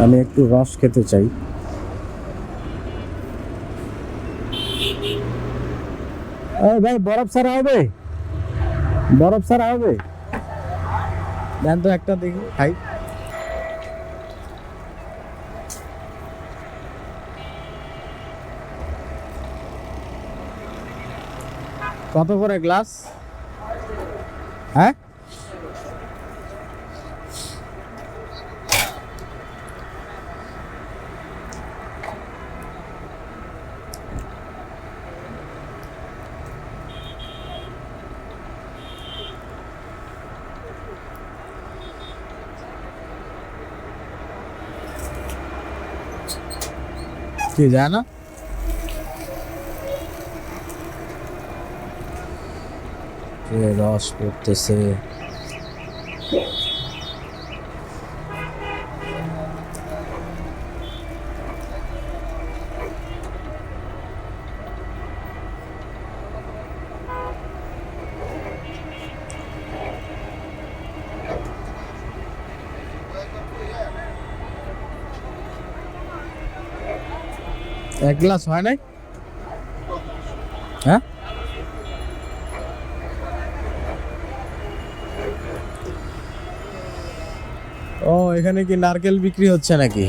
আমি একটু রস খেতে চাই। ভাই বরফ ছাড়া হবে? বরফ ছাড়া হবে? দেন তো একটা দেখি খাই। কত করে গ্লাস? হ্যাঁ, কি যায় না? রস পড়তেছে। এক গ্লাস হয় নাই? হ্যাঁ, ও এখানে কি নারকেল বিক্রি হচ্ছে নাকি?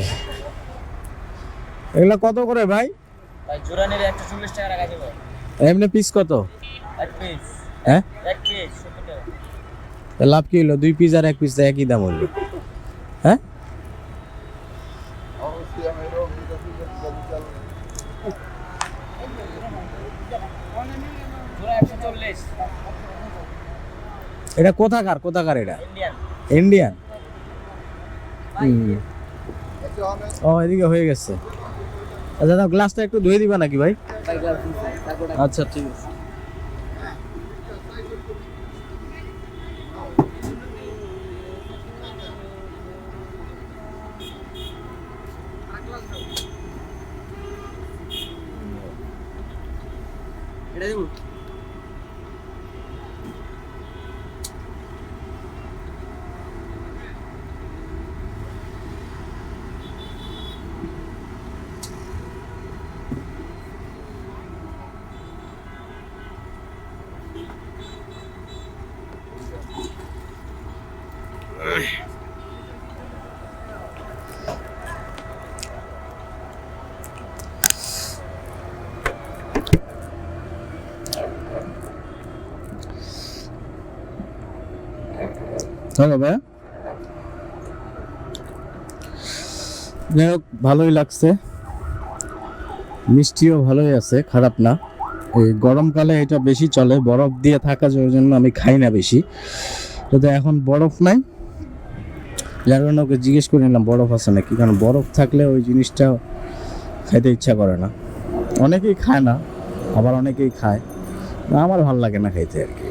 এগুলা কত করে ভাই? ভাই জোড়া নিলে 140 টাকা রাখা যাবে। এমনি পিস কত? এক পিস। হ্যাঁ, এক পিস 70 টাকা। লাভ কি হলো? 2 পিস আর 1 পিস একই দাম হলো। হ্যাঁ, জোড়া 140। এটা কোথাকার? কোথাকার এটা? ইন্ডিয়ান। ইন্ডিয়ান। ও এদিকে হয়ে গেছে। আচ্ছা দাও, গ্লাসটা একটু ধুয়ে দিবা নাকি ভাই? আচ্ছা ঠিক আছে। এটা দেবো। হ্যালো ভাই, যাই হোক ভালোই লাগছে, মিষ্টিও ভালোই আছে, খারাপ না। এই গরমকালে এটা বেশি চলে, বরফ দিয়ে থাকার জন্য আমি খাই না বেশি। তো এখন বরফ নাই, যার কারণে ওকে জিজ্ঞেস করে নিলাম বরফ আছে নাকি, কারণ বরফ থাকলে ওই জিনিসটা খাইতে ইচ্ছা করে না। অনেকেই খায় না, আবার অনেকেই খায়, আমার ভালো লাগে না খাইতে আর কি।